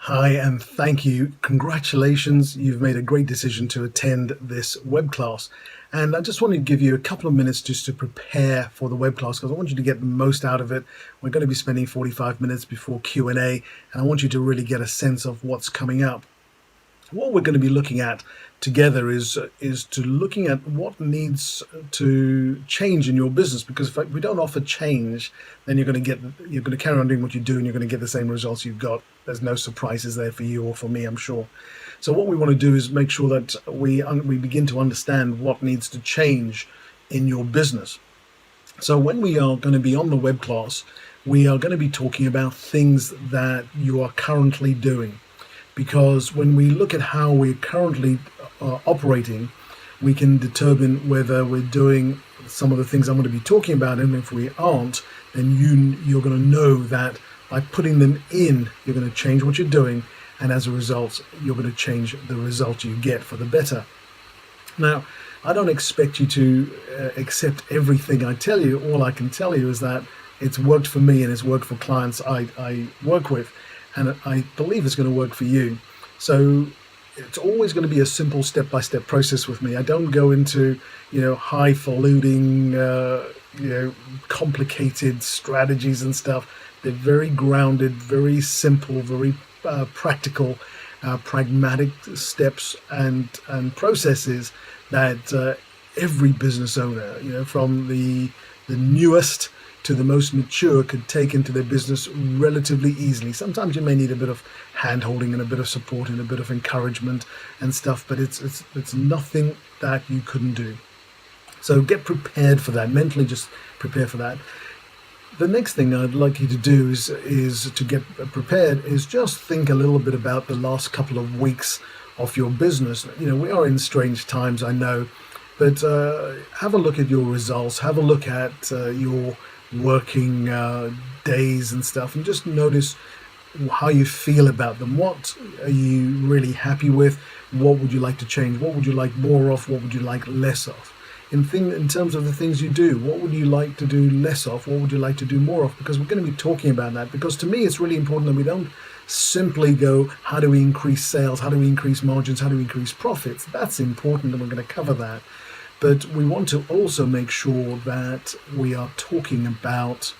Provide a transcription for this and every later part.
Hi, and thank you. Congratulations. You've made a great decision to attend this web class. And I just wanted to give you a couple of minutes just to prepare for the web class because I want you to get the most out of it. We're going to be spending 45 minutes before Q&A, and I want you to really get a sense of what's coming up. What we're going to be looking at together is to looking at what needs to change in your business, because if we don't offer change, then you're going to carry on doing what you do and you're going to get the same results you've got. There's no surprises there for you or for me, I'm sure. So what we want to do is make sure that we begin to understand what needs to change in your business. So when we are going to be on the web class, we are going to be talking about things that you are currently doing. Because when we look at how we're currently operating, we can determine whether we're doing some of the things I'm going to be talking about, and if we aren't, then you're going to know that by putting them in, you're going to change what you're doing, and as a result, you're going to change the result you get for the better. Now, I don't expect you to accept everything I tell you. All I can tell you is that it's worked for me and it's worked for clients I work with. And I believe it's going to work for you. So it's always going to be a simple step-by-step process with me. I don't go into, highfalutin, complicated strategies and stuff. They're very grounded, very simple, very practical, pragmatic steps and processes that every business owner, from the newest to the most mature, could take into their business relatively easily. Sometimes you may need a bit of hand-holding and a bit of support and a bit of encouragement and stuff, but it's nothing that you couldn't do. So get prepared for that. Mentally, just prepare for that. The next thing I'd like you to do is to get prepared is just think a little bit about the last couple of weeks of your business. We are in strange times, I know, but have a look at your results. Have a look at your working days and stuff, and just notice how you feel about them. What are you really happy with? What would you like to change? What would you like more of? What would you like less of? In terms of the things you do, what would you like to do less of? What would you like to do more of? Because we're going to be talking about that, because to me it's really important that we don't simply go, how do we increase sales? How do we increase margins? How do we increase profits? That's important, and we're going to cover that. But we want to also make sure that we are talking about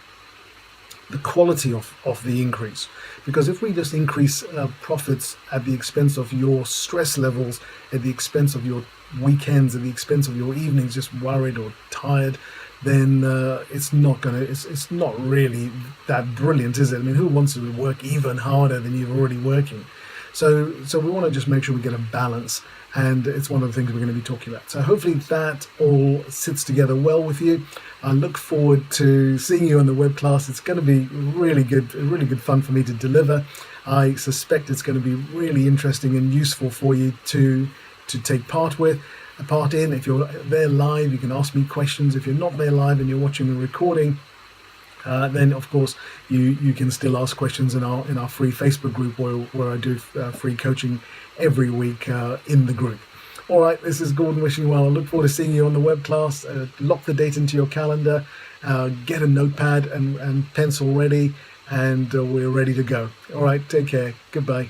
the quality of the increase. Because if we just increase profits at the expense of your stress levels, at the expense of your weekends, at the expense of your evenings, just worried or tired, then it's not really that brilliant, is it? I mean, who wants to work even harder than you're already working? So we want to just make sure we get a balance, and it's one of the things we're going to be talking about. So hopefully that all sits together well with you. I look forward to seeing you on the web class. It's going to be really good fun for me to deliver. I suspect it's going to be really interesting and useful for you to take part in. If you're there live, you can ask me questions. If you're not there live and you're watching the recording, then of course you can still ask questions in our free Facebook group where I do free coaching every week in the group. All right, this is Gordon wishing you well. I look forward to seeing you on the web class. Lock the date into your calendar, get a notepad and pencil ready, and we're ready to go. All right, take care. Goodbye.